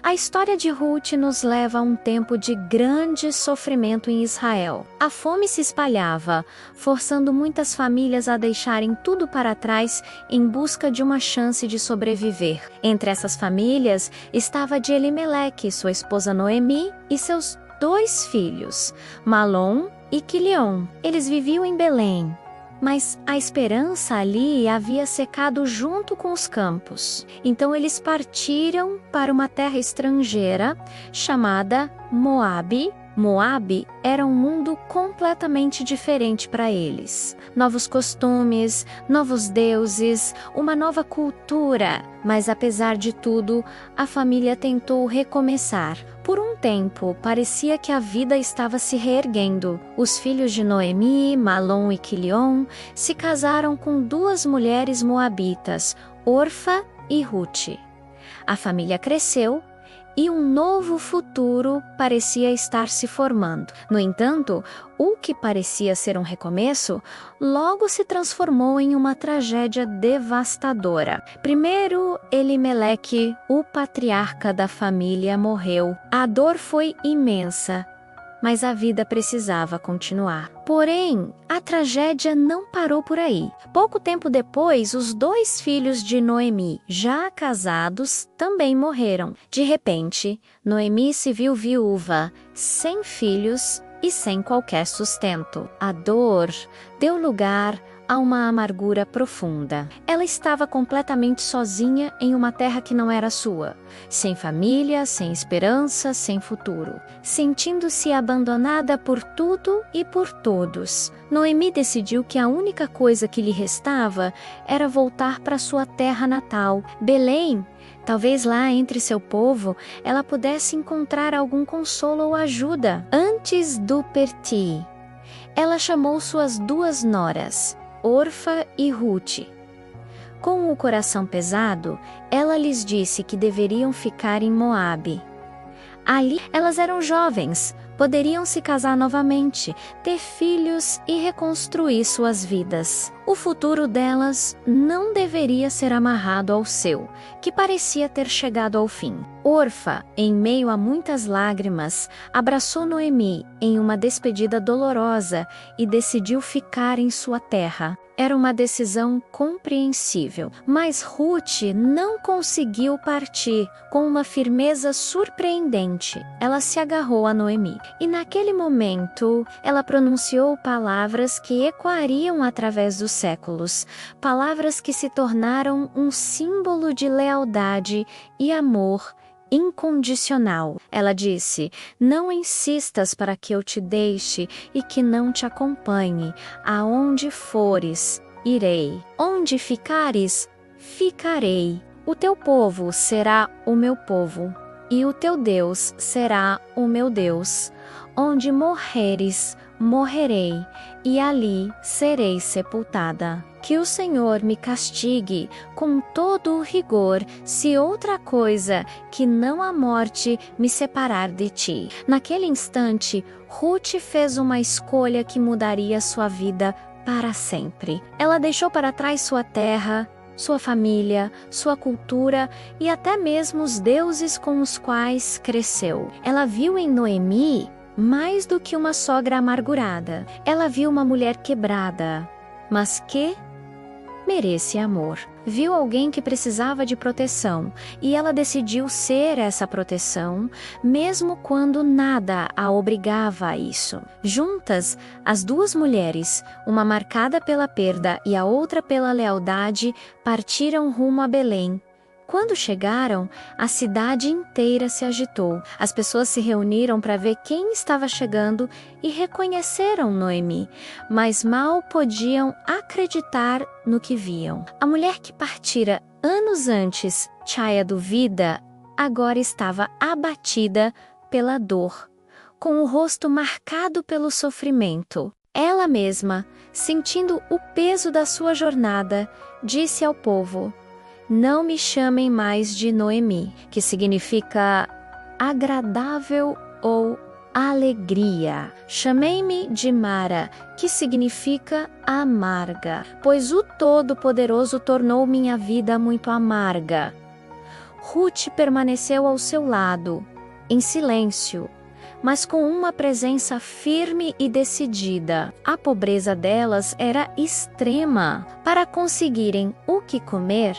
A história de Ruth nos leva a um tempo de grande sofrimento em Israel. A fome se espalhava, forçando muitas famílias a deixarem tudo para trás em busca de uma chance de sobreviver. Entre essas famílias estava de Elimeleque, sua esposa Noemi e seus 2 filhos, Malom e Quilion. Eles viviam em Belém. Mas a esperança ali havia secado junto com os campos. Então eles partiram para uma terra estrangeira chamada Moabe. Moabe era um mundo completamente diferente para eles. Novos costumes, novos deuses, uma nova cultura. Mas apesar de tudo, a família tentou recomeçar. Por um tempo, parecia que a vida estava se reerguendo. Os filhos de Noemi, Malom e Quilion, se casaram com 2 mulheres moabitas, Orfa e Ruth. A família cresceu e um novo futuro parecia estar se formando. No entanto, o que parecia ser um recomeço, logo se transformou em uma tragédia devastadora. Primeiro, Elimeleque, o patriarca da família, morreu. A dor foi imensa, mas a vida precisava continuar. Porém, a tragédia não parou por aí. Pouco tempo depois, os 2 filhos de Noemi, já casados, também morreram. De repente, Noemi se viu viúva, sem filhos e sem qualquer sustento. A dor deu lugar a uma amargura profunda. Ela estava completamente sozinha em uma terra que não era sua, sem família, sem esperança, sem futuro. Sentindo-se abandonada por tudo e por todos, Noemi decidiu que a única coisa que lhe restava era voltar para sua terra natal, Belém. Talvez lá entre seu povo ela pudesse encontrar algum consolo ou ajuda. Antes do partir, ela chamou suas 2 noras, Orfa e Ruth. Com o coração pesado, ela lhes disse que deveriam ficar em Moabe. Ali, elas eram jovens, poderiam se casar novamente, ter filhos e reconstruir suas vidas. O futuro delas não deveria ser amarrado ao seu, que parecia ter chegado ao fim. Orfa, em meio a muitas lágrimas, abraçou Noemi em uma despedida dolorosa e decidiu ficar em sua terra. Era uma decisão compreensível, mas Ruth não conseguiu partir com uma firmeza surpreendente. Ela se agarrou a Noemi e naquele momento ela pronunciou palavras que ecoariam através dos séculos, palavras que se tornaram um símbolo de lealdade e amor incondicional. Ela disse: não insistas para que eu te deixe e que não te acompanhe. Aonde fores, irei. Onde ficares, ficarei. O teu povo será o meu povo, e o teu Deus será o meu Deus. Onde morreres, morrerei, e ali serei sepultada. Que o Senhor me castigue com todo o rigor, se outra coisa que não a morte me separar de ti. Naquele instante, Ruth fez uma escolha que mudaria sua vida para sempre. Ela deixou para trás sua terra, sua família, sua cultura e até mesmo os deuses com os quais cresceu. Ela viu em Noemi mais do que uma sogra amargurada. Ela viu uma mulher quebrada, mas que merece amor. Viu alguém que precisava de proteção e ela decidiu ser essa proteção, mesmo quando nada a obrigava a isso. Juntas, as 2 mulheres, uma marcada pela perda e a outra pela lealdade, partiram rumo a Belém. Quando chegaram, a cidade inteira se agitou. As pessoas se reuniram para ver quem estava chegando e reconheceram Noemi, mas mal podiam acreditar no que viam. A mulher que partira anos antes, cheia de vida, agora estava abatida pela dor, com o rosto marcado pelo sofrimento. Ela mesma, sentindo o peso da sua jornada, disse ao povo: não me chamem mais de Noemi, que significa agradável ou alegria. Chamei-me de Mara, que significa amarga, pois o Todo-Poderoso tornou minha vida muito amarga. Ruth permaneceu ao seu lado, em silêncio, mas com uma presença firme e decidida. A pobreza delas era extrema. Para conseguirem o que comer,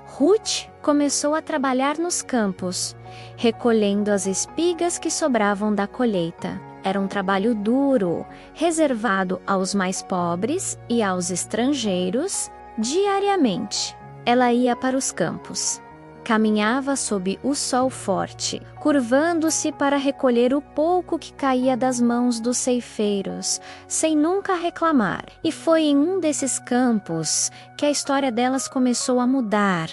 Ruth começou a trabalhar nos campos, recolhendo as espigas que sobravam da colheita. Era um trabalho duro, reservado aos mais pobres e aos estrangeiros. Diariamente, ela ia para os campos. Caminhava sob o sol forte, curvando-se para recolher o pouco que caía das mãos dos ceifeiros, sem nunca reclamar. E foi em um desses campos que a história delas começou a mudar.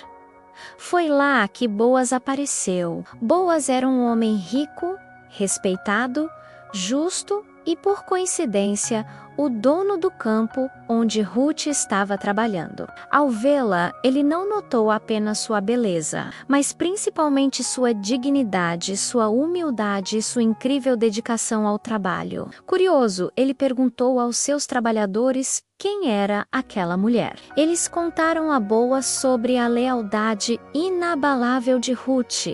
Foi lá que Boaz apareceu. Boaz era um homem rico, respeitado, justo e, por coincidência, o dono do campo onde Ruth estava trabalhando. Ao vê-la, ele não notou apenas sua beleza, mas principalmente sua dignidade, sua humildade e sua incrível dedicação ao trabalho. Curioso, ele perguntou aos seus trabalhadores quem era aquela mulher. Eles contaram a Boaz sobre a lealdade inabalável de Ruth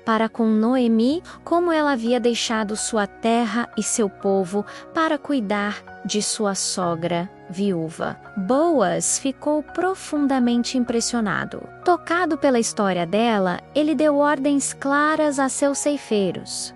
para com Noemi, como ela havia deixado sua terra e seu povo para cuidar de sua sogra viúva. Boaz ficou profundamente impressionado. Tocado pela história dela, ele deu ordens claras a seus ceifeiros: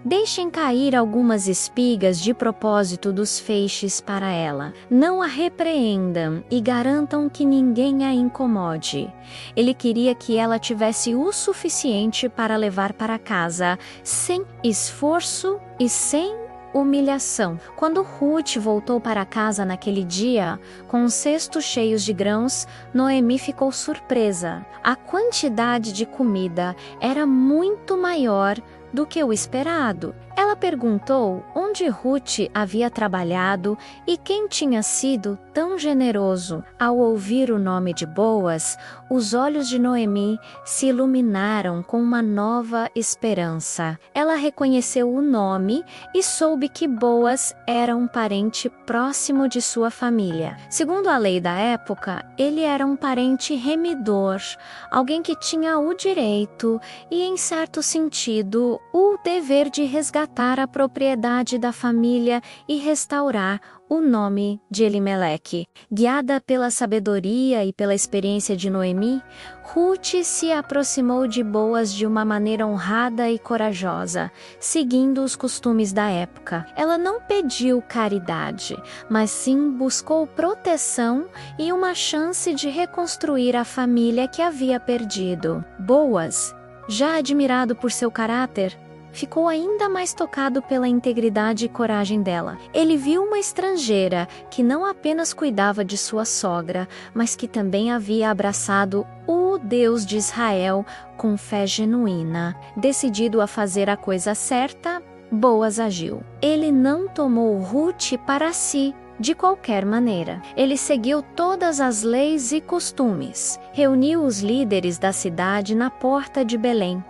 deixem cair algumas espigas de propósito dos feixes para ela. Não a repreendam e garantam que ninguém a incomode. Ele queria que ela tivesse o suficiente para levar para casa, sem esforço e sem humilhação. Quando Ruth voltou para casa naquele dia, com os cestos cheios de grãos, Noemi ficou surpresa. A quantidade de comida era muito maior do que o esperado. Ela perguntou onde Ruth havia trabalhado e quem tinha sido tão generoso. Ao ouvir o nome de Boaz, os olhos de Noemi se iluminaram com uma nova esperança. Ela reconheceu o nome e soube que Boaz era um parente próximo de sua família. Segundo a lei da época, ele era um parente remidor, alguém que tinha o direito e, em certo sentido, o dever de resgatar a propriedade da família e restaurar o nome de Elimeleque. Guiada pela sabedoria e pela experiência de Noemi, Ruth se aproximou de Boaz de uma maneira honrada e corajosa, seguindo os costumes da época. Ela não pediu caridade, mas sim buscou proteção e uma chance de reconstruir a família que havia perdido. Boaz, já admirado por seu caráter, ficou ainda mais tocado pela integridade e coragem dela. Ele viu uma estrangeira que não apenas cuidava de sua sogra, mas que também havia abraçado o Deus de Israel com fé genuína. Decidido a fazer a coisa certa, Boaz agiu. Ele não tomou Ruth para si de qualquer maneira. Ele seguiu todas as leis e costumes. Reuniu os líderes da cidade na porta de Belém,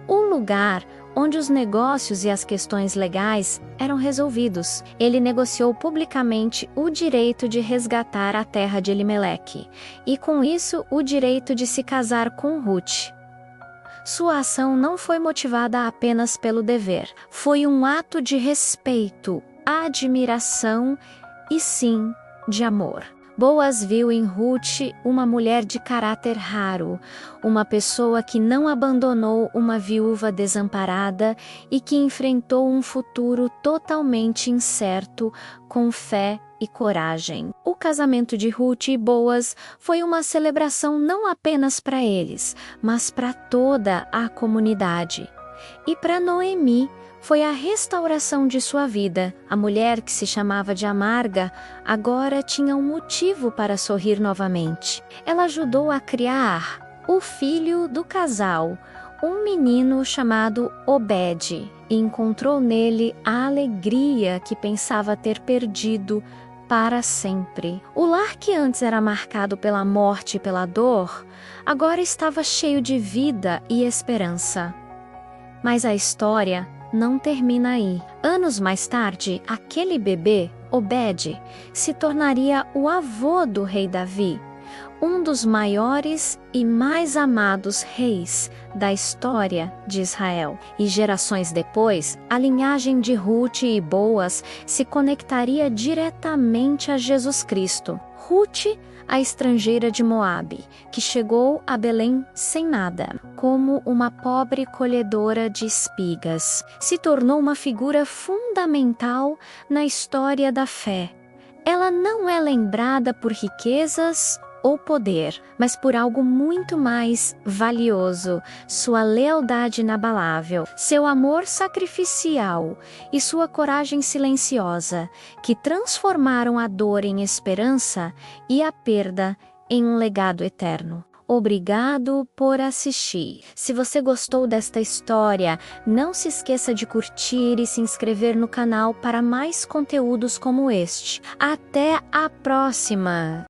um lugar onde os negócios e as questões legais eram resolvidos. Ele negociou publicamente o direito de resgatar a terra de Elimeleque e, com isso, o direito de se casar com Ruth. Sua ação não foi motivada apenas pelo dever. Foi um ato de respeito, admiração e, sim, de amor. Boaz viu em Ruth uma mulher de caráter raro, uma pessoa que não abandonou uma viúva desamparada e que enfrentou um futuro totalmente incerto com fé e coragem. O casamento de Ruth e Boaz foi uma celebração não apenas para eles, mas para toda a comunidade. E para Noemi, foi a restauração de sua vida. A mulher que se chamava de amarga agora tinha um motivo para sorrir novamente. Ela ajudou a criar o filho do casal, um menino chamado Obed, e encontrou nele a alegria que pensava ter perdido para sempre. O lar que antes era marcado pela morte e pela dor, agora estava cheio de vida e esperança. Mas a história não termina aí. Anos mais tarde, aquele bebê, Obed, se tornaria o avô do rei Davi, um dos maiores e mais amados reis da história de Israel. E gerações depois, a linhagem de Ruth e Boaz se conectaria diretamente a Jesus Cristo. Ruth, a estrangeira de Moabe, que chegou a Belém sem nada, como uma pobre colhedora de espigas, se tornou uma figura fundamental na história da fé. Ela não é lembrada por riquezas ou poder, mas por algo muito mais valioso: sua lealdade inabalável, seu amor sacrificial e sua coragem silenciosa, que transformaram a dor em esperança e a perda em um legado eterno. Obrigado por assistir. Se você gostou desta história, não se esqueça de curtir e se inscrever no canal para mais conteúdos como este. Até a próxima!